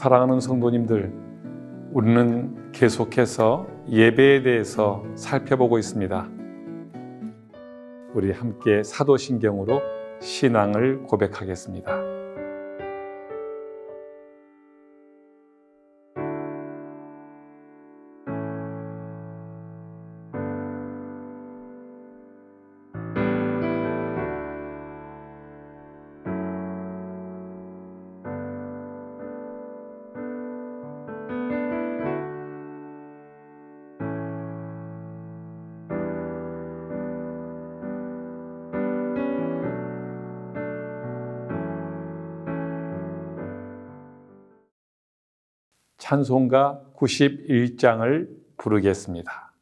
사랑하는 성도님들, 우리는 계속해서 예배에 대해서 살펴보고 있습니다. 우리 함께 사도신경으로 신앙을 고백하겠습니다. 찬송가 91장을 부르겠습니다.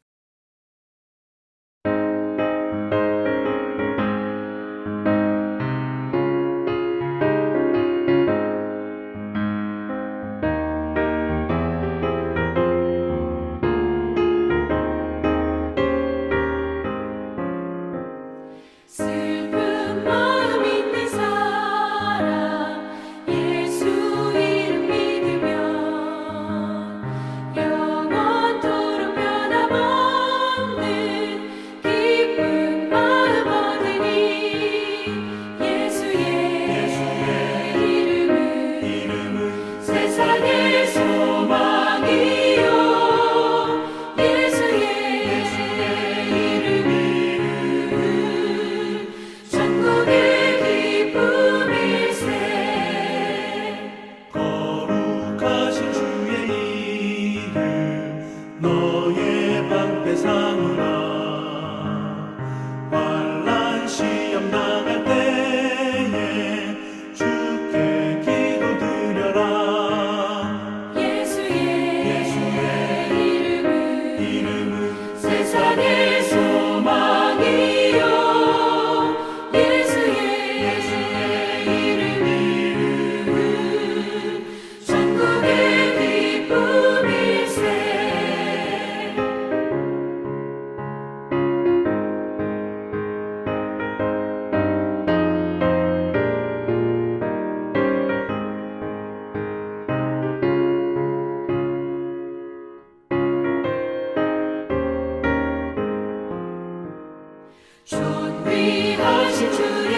존귀하신 주의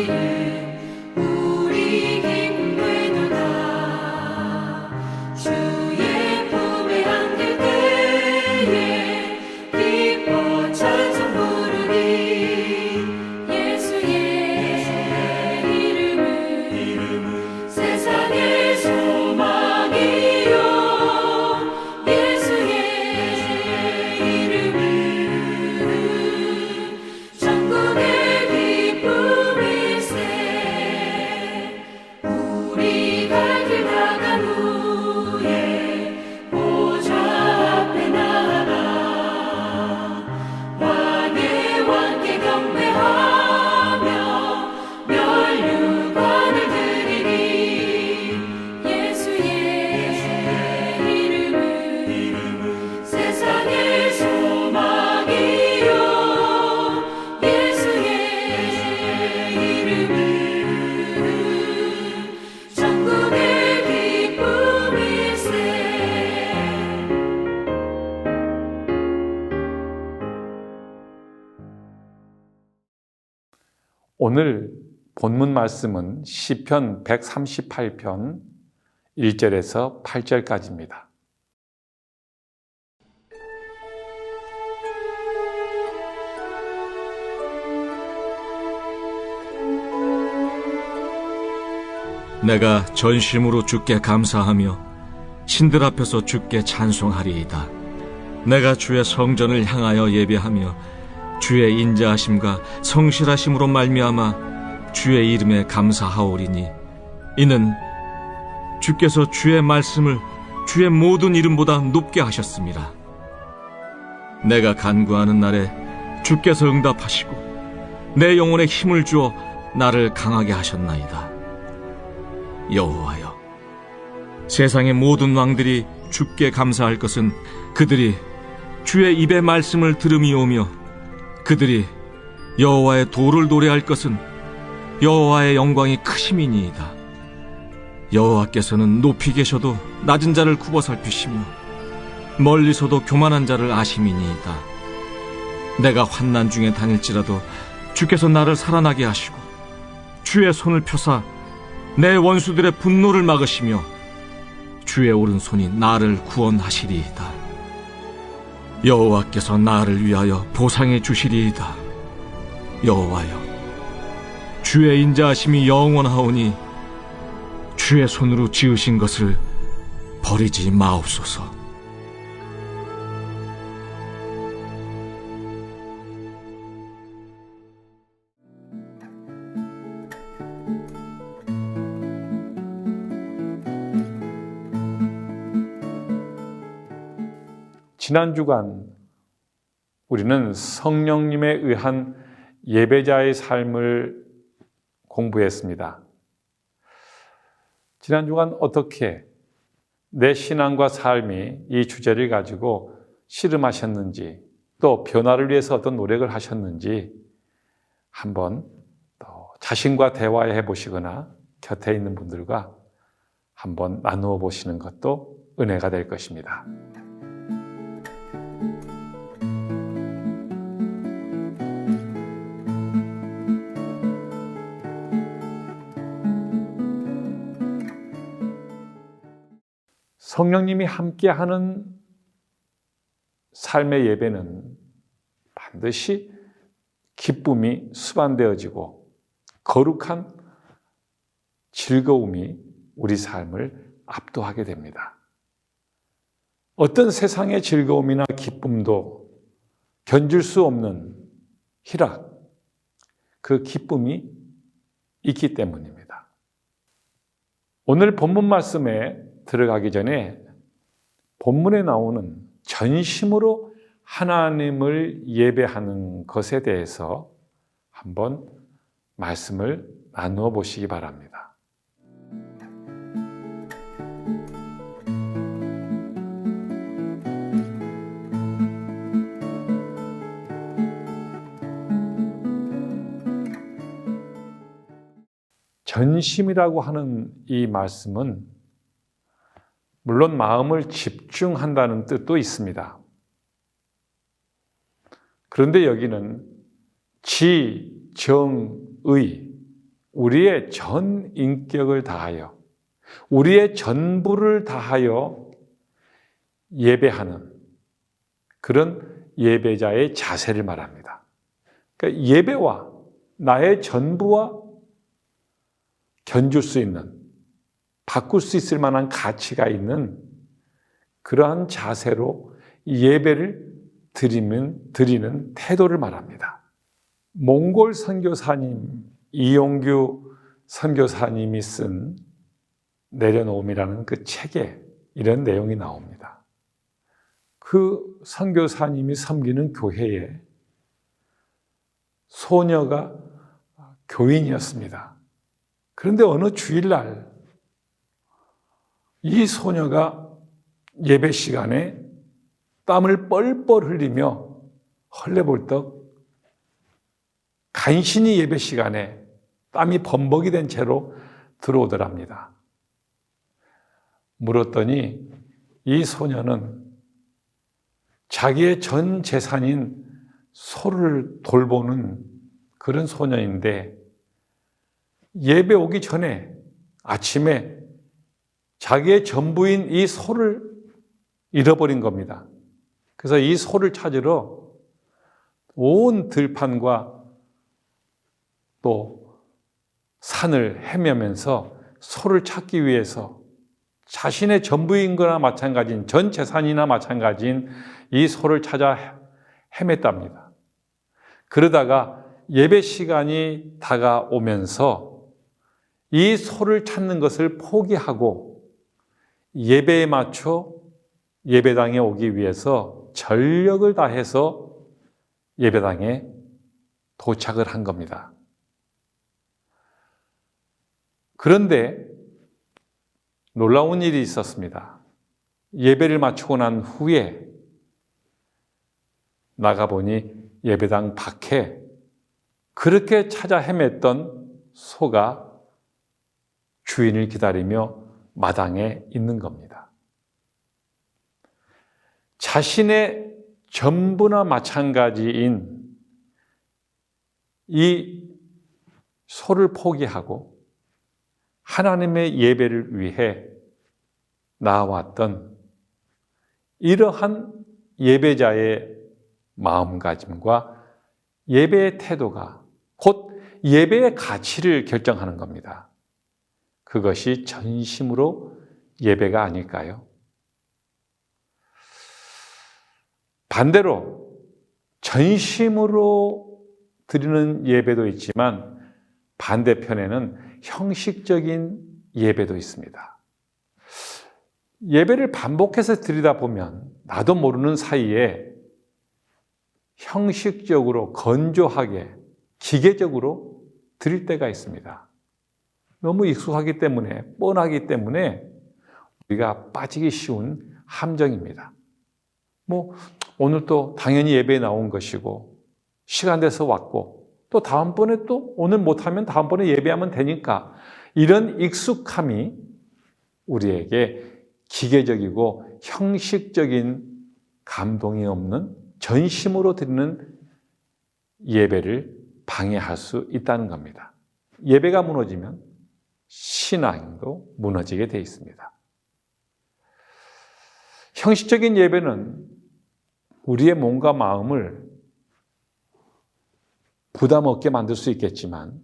이름 우리 기쁨 되도다. 주의 품에 안길 때에 기뻐 찬송 부르리. 예수의 이름은 세상의 소망이요. 예수의 이름은 천국의 기쁨일세. 우리 갈 길 나간 후에 보좌 앞에 나아가 왕의 왕께 경배하며 면류관을 드리리. 예수의 이름은 세상의 소망이요. 예수의 이름은 천국의 기쁨일세. 오늘 본문 말씀은 시편 138편 1절에서 8절까지입니다. 내가 전심으로 주께 감사하며 신들 앞에서 주께 찬송하리이다. 내가 주의 성전을 향하여 예배하며 주의 인자하심과 성실하심으로 말미암아 주의 이름에 감사하오리니, 이는 주께서 주의 말씀을 주의 모든 이름보다 높게 하셨습니다. 내가 간구하는 날에 주께서 응답하시고 내 영혼에 힘을 주어 나를 강하게 하셨나이다. 여호와여, 세상의 모든 왕들이 주께 감사할 것은 그들이 주의 입의 말씀을 들음이오며, 그들이 여호와의 도를 노래할 것은 여호와의 영광이 크심이니이다. 여호와께서는 높이 계셔도 낮은 자를 굽어 살피시며 멀리서도 교만한 자를 아심이니이다. 내가 환난 중에 다닐지라도 주께서 나를 살아나게 하시고 주의 손을 펴사 내 원수들의 분노를 막으시며 주의 오른손이 나를 구원하시리이다. 여호와께서 나를 위하여 보상해 주시리이다. 여호와여, 주의 인자하심이 영원하오니 주의 손으로 지으신 것을 버리지 마옵소서. 지난 주간 우리는 성령님에 의한 예배자의 삶을 공부했습니다. 지난 주간 어떻게 내 신앙과 삶이 이 주제를 가지고 씨름하셨는지, 또 변화를 위해서 어떤 노력을 하셨는지 한번 또 자신과 대화해 보시거나 곁에 있는 분들과 한번 나누어 보시는 것도 은혜가 될 것입니다. 성령님이 함께하는 삶의 예배는 반드시 기쁨이 수반되어지고 거룩한 즐거움이 우리 삶을 압도하게 됩니다. 어떤 세상의 즐거움이나 기쁨도 견줄 수 없는 희락, 그 기쁨이 있기 때문입니다. 오늘 본문 말씀에 들어가기 전에 본문에 나오는 전심으로 하나님을 예배하는 것에 대해서 한번 말씀을 나누어 보시기 바랍니다. 전심이라고 하는 이 말씀은 물론 마음을 집중한다는 뜻도 있습니다. 그런데 여기는 지, 정, 의, 우리의 전 인격을 다하여, 우리의 전부를 다하여 예배하는 그런 예배자의 자세를 말합니다. 그러니까 예배와 나의 전부와 견줄 수 있는, 바꿀 수 있을 만한 가치가 있는 그러한 자세로 예배를 드리는 태도를 말합니다. 몽골 선교사님 이용규 선교사님이 쓴 내려놓음이라는 그 책에 이런 내용이 나옵니다. 그 선교사님이 섬기는 교회에 소녀가 교인이었습니다. 그런데 어느 주일날 이 소녀가 예배 시간에 땀을 뻘뻘 흘리며 헐레벌떡 간신히 예배 시간에 땀이 범벅이 된 채로 들어오더랍니다. 물었더니 이 소녀는 자기의 전 재산인 소를 돌보는 그런 소녀인데 예배 오기 전에 아침에 자기의 전부인 이 소를 잃어버린 겁니다. 그래서 이 소를 찾으러 온 들판과 또 산을 헤매면서 소를 찾기 위해서 자신의 전부인 거나 마찬가지인, 전 재산이나 마찬가지인 이 소를 찾아 헤맸답니다. 그러다가 예배 시간이 다가오면서 이 소를 찾는 것을 포기하고 예배에 맞춰 예배당에 오기 위해서 전력을 다해서 예배당에 도착을 한 겁니다. 그런데 놀라운 일이 있었습니다. 예배를 마치고 난 후에 나가보니 예배당 밖에 그렇게 찾아 헤맸던 소가 주인을 기다리며 마당에 있는 겁니다. 자신의 전부나 마찬가지인 이 소를 포기하고 하나님의 예배를 위해 나아왔던 이러한 예배자의 마음가짐과 예배의 태도가 곧 예배의 가치를 결정하는 겁니다. 그것이 전심으로 예배가 아닐까요? 반대로 전심으로 드리는 예배도 있지만 반대편에는 형식적인 예배도 있습니다. 예배를 반복해서 드리다 보면 나도 모르는 사이에 형식적으로 건조하게 기계적으로 드릴 때가 있습니다. 너무 익숙하기 때문에 뻔하기 때문에 우리가 빠지기 쉬운 함정입니다. 오늘 또 당연히 예배에 나온 것이고 시간 돼서 왔고 또 다음번에 또 오늘 못하면 다음번에 예배하면 되니까 이런 익숙함이 우리에게 기계적이고 형식적인 감동이 없는 전심으로 드리는 예배를 방해할 수 있다는 겁니다. 예배가 무너지면 신앙도 무너지게 되어 있습니다. 형식적인 예배는 우리의 몸과 마음을 부담 없게 만들 수 있겠지만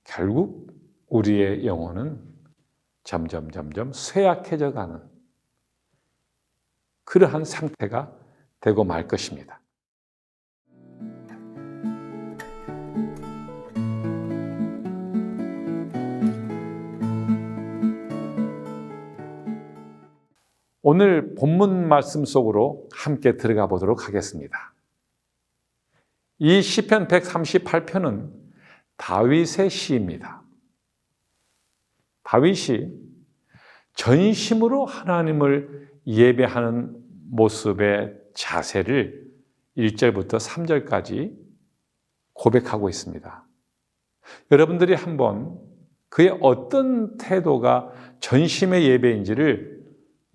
결국 우리의 영혼은 점점 쇠약해져 가는 그러한 상태가 되고 말 것입니다. 오늘 본문 말씀 속으로 함께 들어가 보도록 하겠습니다. 이 시편 138편은 다윗의 시입니다. 다윗이 전심으로 하나님을 예배하는 모습의 자세를 1절부터 3절까지 고백하고 있습니다. 여러분들이 한번 그의 어떤 태도가 전심의 예배인지를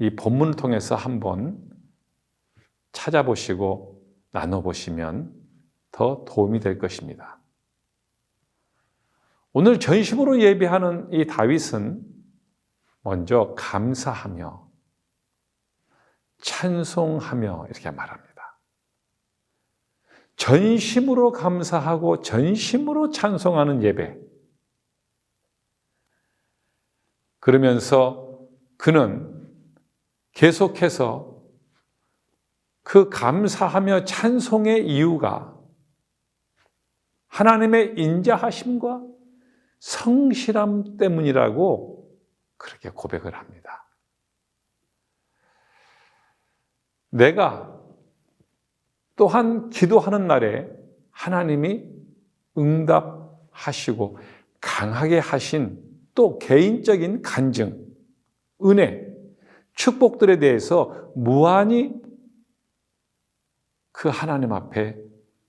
이 본문을 통해서 한번 찾아보시고 나눠보시면 더 도움이 될 것입니다. 오늘 전심으로 예배하는 이 다윗은 먼저 감사하며 찬송하며 이렇게 말합니다. 전심으로 감사하고 전심으로 찬송하는 예배. 그러면서 그는 계속해서 그 감사하며 찬송의 이유가 하나님의 인자하심과 성실함 때문이라고 그렇게 고백을 합니다. 내가 또한 기도하는 날에 하나님이 응답하시고 강하게 하신 또 개인적인 간증, 은혜, 축복들에 대해서 무한히 그 하나님 앞에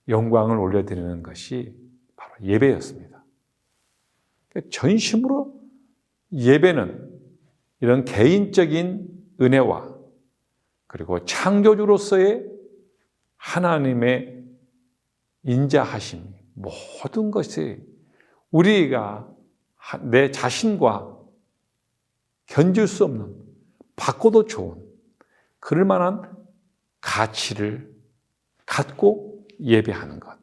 영광을 올려드리는 것이 바로 예배였습니다. 전심으로 예배는 이런 개인적인 은혜와 그리고 창조주로서의 하나님의 인자하심, 모든 것이 우리가 내 자신과 견줄 수 없는 바꿔도 좋은 그럴 만한 가치를 갖고 예배하는 것,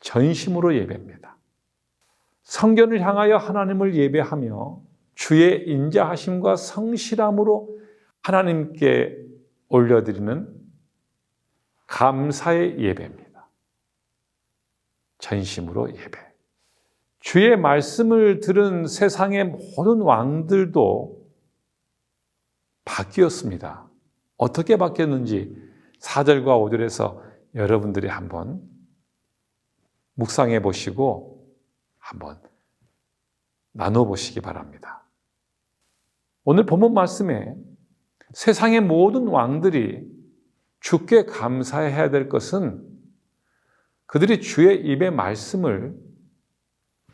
전심으로 예배입니다. 성전을 향하여 하나님을 예배하며 주의 인자하심과 성실함으로 하나님께 올려드리는 감사의 예배입니다. 전심으로 예배. 주의 말씀을 들은 세상의 모든 왕들도 바뀌었습니다. 어떻게 바뀌었는지 4절과 5절에서 여러분들이 한번 묵상해 보시고 한번 나눠보시기 바랍니다. 오늘 본문 말씀에 세상의 모든 왕들이 주께 감사해야 될 것은 그들이 주의 입의 말씀을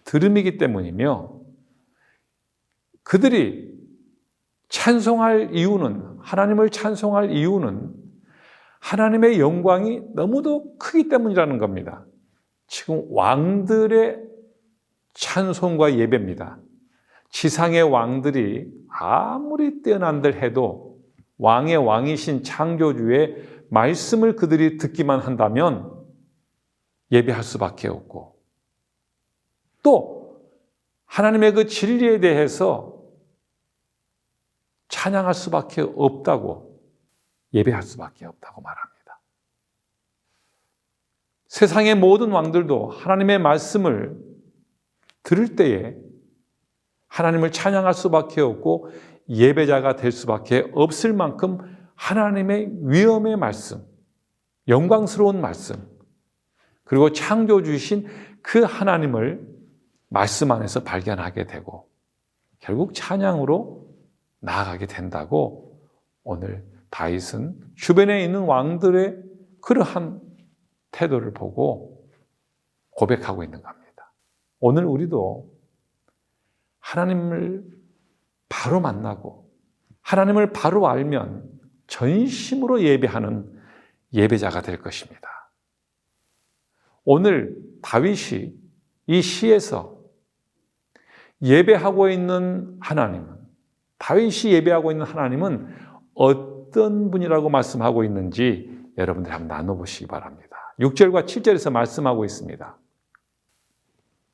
들음이기 때문이며 그들이 찬송할 이유는, 하나님을 찬송할 이유는 하나님의 영광이 너무도 크기 때문이라는 겁니다. 지금 왕들의 찬송과 예배입니다. 지상의 왕들이 아무리 뛰어난들 해도 왕의 왕이신 창조주의 말씀을 그들이 듣기만 한다면 예배할 수밖에 없고, 또 하나님의 그 진리에 대해서 찬양할 수밖에 없다고, 예배할 수밖에 없다고 말합니다. 세상의 모든 왕들도 하나님의 말씀을 들을 때에 하나님을 찬양할 수밖에 없고 예배자가 될 수밖에 없을 만큼 하나님의 위엄의 말씀, 영광스러운 말씀, 그리고 창조주이신 그 하나님을 말씀 안에서 발견하게 되고 결국 찬양으로 나아가게 된다고 오늘 다윗은 주변에 있는 왕들의 그러한 태도를 보고 고백하고 있는 겁니다. 오늘 우리도 하나님을 바로 만나고 하나님을 바로 알면 전심으로 예배하는 예배자가 될 것입니다. 오늘 다윗이 이 시에서 예배하고 있는 하나님은, 다윗이 예배하고 있는 하나님은 어떤 분이라고 말씀하고 있는지 여러분들 한번 나눠보시기 바랍니다. 6절과 7절에서 말씀하고 있습니다.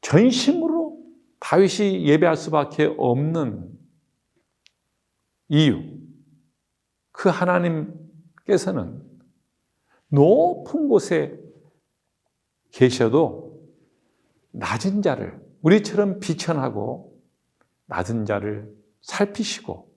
전심으로 다윗이 예배할 수밖에 없는 이유, 그 하나님께서는 높은 곳에 계셔도 낮은 자를, 우리처럼 비천하고 낮은 자를 살피시고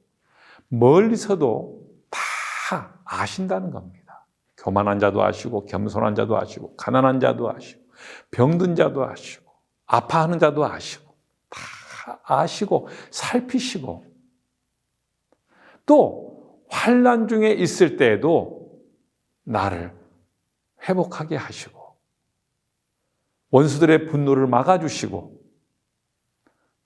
멀리서도 다 아신다는 겁니다. 교만한 자도 아시고 겸손한 자도 아시고 가난한 자도 아시고 병든 자도 아시고 아파하는 자도 아시고 다 아시고 살피시고, 또 환난 중에 있을 때에도 나를 회복하게 하시고 원수들의 분노를 막아주시고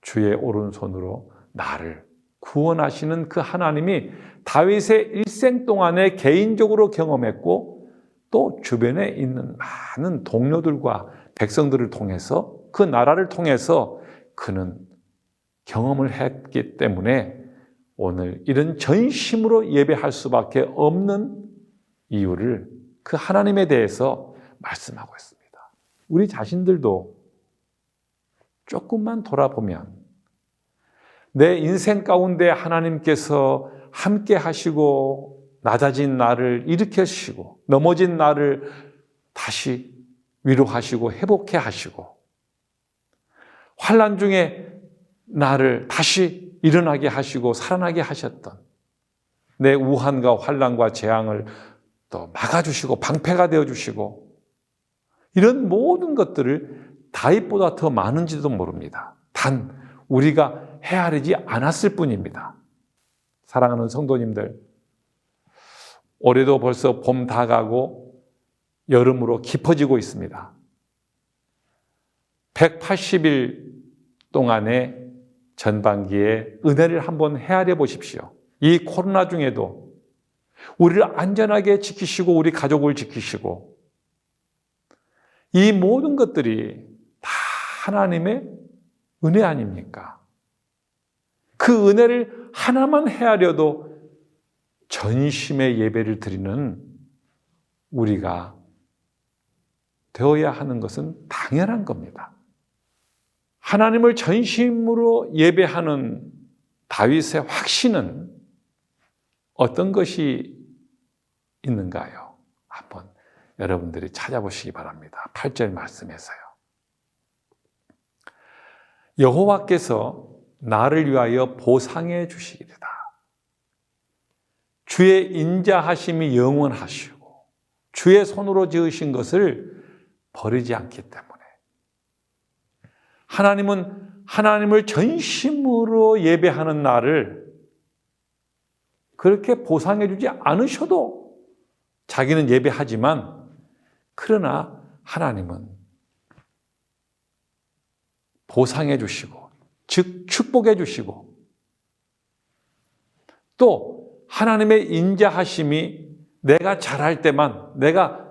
주의 오른손으로 나를 구원하시는 그 하나님이 다윗의 일생 동안에 개인적으로 경험했고 또 주변에 있는 많은 동료들과 백성들을 통해서, 그 나라를 통해서 그는 경험을 했기 때문에 오늘 이런 전심으로 예배할 수밖에 없는 이유를 그 하나님에 대해서 말씀하고 있습니다. 우리 자신들도 조금만 돌아보면 내 인생 가운데 하나님께서 함께 하시고 낮아진 나를 일으키시고 넘어진 나를 다시 위로하시고 회복해 하시고 환난 중에 나를 다시 일어나게 하시고 살아나게 하셨던 내 우환과 환난과 재앙을 또 막아주시고 방패가 되어주시고 이런 모든 것들을 다윗보다 더 많은지도 모릅니다. 단 우리가 헤아리지 않았을 뿐입니다. 사랑하는 성도님들, 올해도 벌써 봄 다 가고 여름으로 깊어지고 있습니다. 180일 동안의 전반기에 은혜를 한번 헤아려 보십시오. 이 코로나 중에도 우리를 안전하게 지키시고 우리 가족을 지키시고 이 모든 것들이 다 하나님의 은혜 아닙니까? 그 은혜를 하나만 헤아려도 전심의 예배를 드리는 우리가 되어야 하는 것은 당연한 겁니다. 하나님을 전심으로 예배하는 다윗의 확신은 어떤 것이 있는가요? 한번 여러분들이 찾아보시기 바랍니다. 8절 말씀에서요. 여호와께서 나를 위하여 보상해 주시리다. 주의 인자하심이 영원하시고 주의 손으로 지으신 것을 버리지 않기 때문에 하나님은 하나님을 전심으로 예배하는 나를 그렇게 보상해 주지 않으셔도 자기는 예배하지만 그러나 하나님은 보상해 주시고 즉 축복해 주시고 또 하나님의 인자하심이 내가 잘할 때만, 내가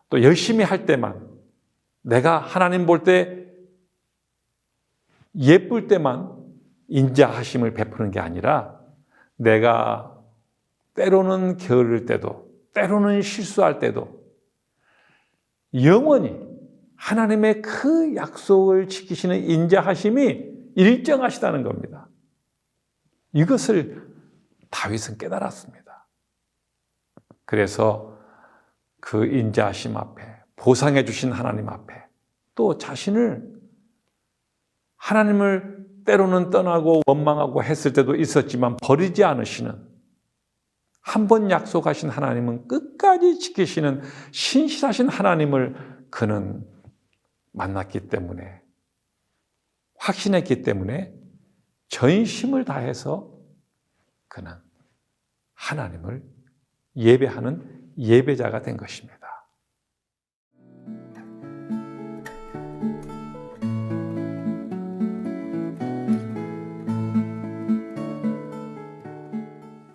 또 열심히 할 때만, 내가 하나님 볼 때 예쁠 때만 인자하심을 베푸는 게 아니라 내가 때로는 게으를 때도, 때로는 실수할 때도 영원히 하나님의 그 약속을 지키시는 인자하심이 일정하시다는 겁니다. 이것을 다윗은 깨달았습니다. 그래서 그 인자하심 앞에, 보상해 주신 하나님 앞에, 또 자신을, 하나님을 때로는 떠나고 원망하고 했을 때도 있었지만 버리지 않으시는, 한 번 약속하신 하나님은 끝까지 지키시는 신실하신 하나님을 그는 만났기 때문에, 확신했기 때문에 전심을 다해서 그는 하나님을 예배하는 예배자가 된 것입니다.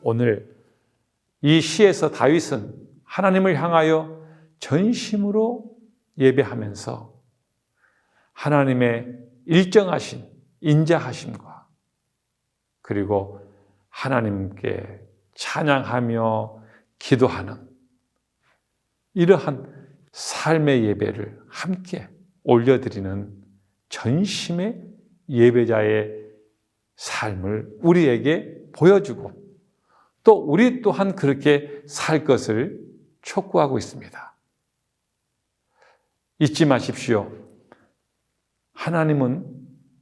오늘 이 시에서 다윗은 하나님을 향하여 전심으로 예배하면서 하나님의 일정하신 인자하심과 그리고 하나님께 찬양하며 기도하는 이러한 삶의 예배를 함께 올려드리는 전심의 예배자의 삶을 우리에게 보여주고 또 우리 또한 그렇게 살 것을 촉구하고 있습니다. 잊지 마십시오. 하나님은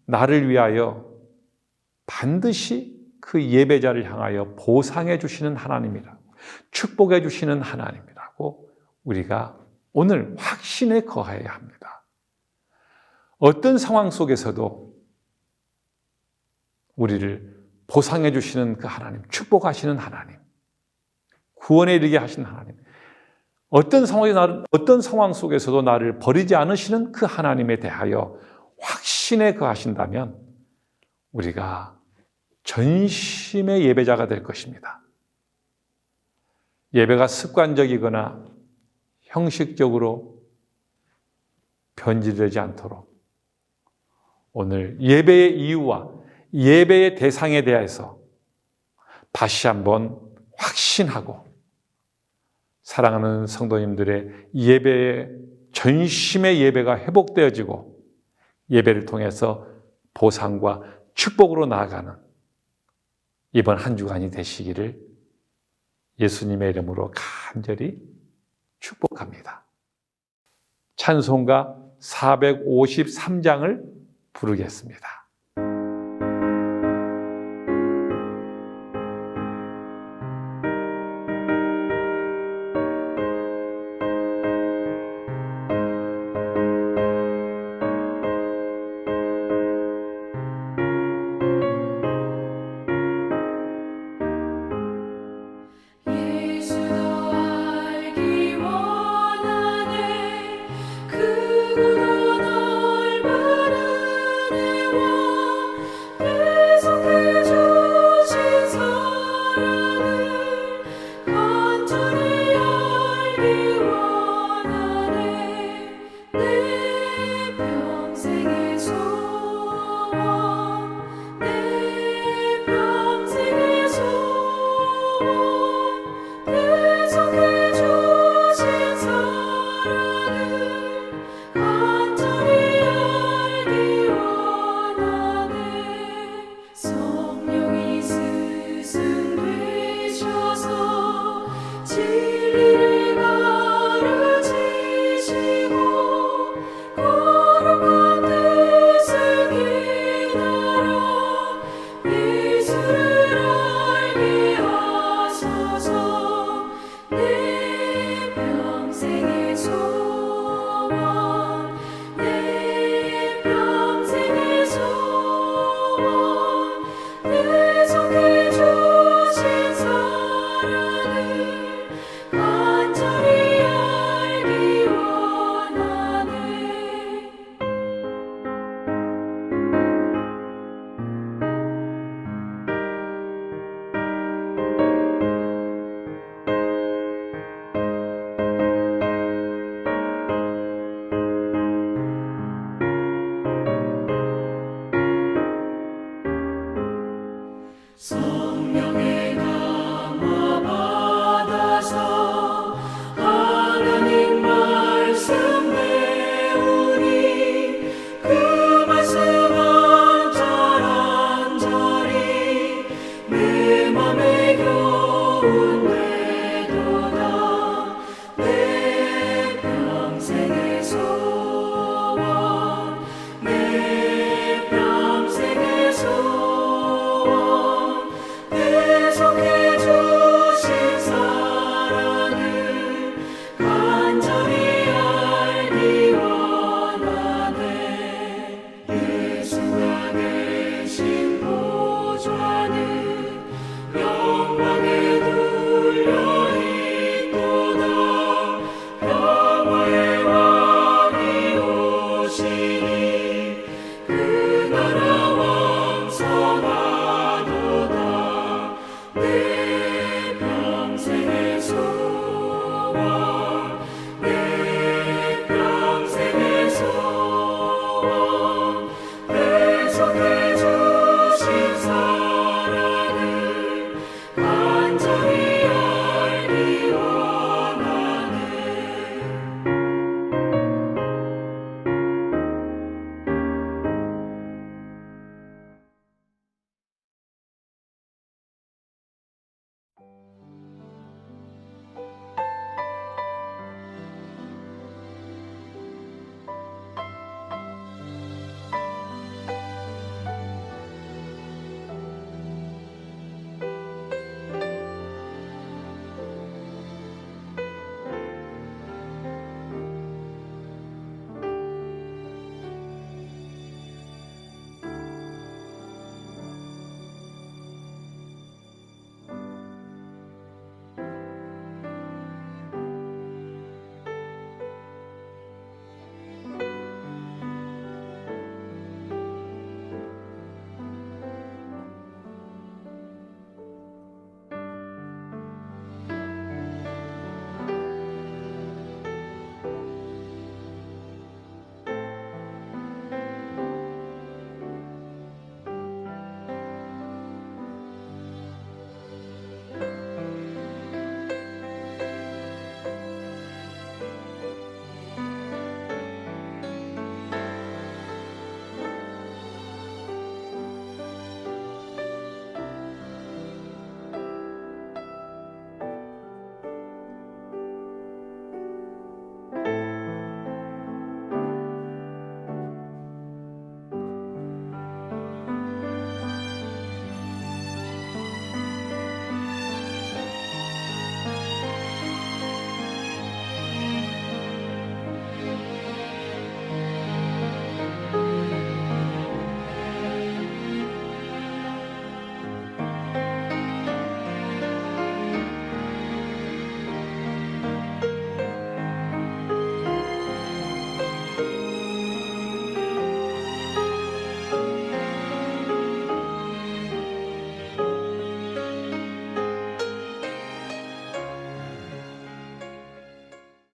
나를 위하여 반드시 그 예배자를 향하여 보상해 주시는 하나님이라고, 축복해 주시는 하나님이라고 우리가 오늘 확신에 거해야 합니다. 어떤 상황 속에서도 우리를 보상해 주시는 그 하나님, 축복하시는 하나님, 구원에 이르게 하시는 하나님, 어떤 상황 속에서도 나를 버리지 않으시는 그 하나님에 대하여 확신에 거하신다면 우리가 전심의 예배자가 될 것입니다. 예배가 습관적이거나 형식적으로 변질되지 않도록 오늘 예배의 이유와 예배의 대상에 대해서 다시 한번 확신하고 사랑하는 성도님들의 예배의 전심의 예배가 회복되어지고 예배를 통해서 보상과 축복으로 나아가는 이번 한 주간이 되시기를 예수님의 이름으로 간절히 축복합니다. 찬송가 453장을 부르겠습니다.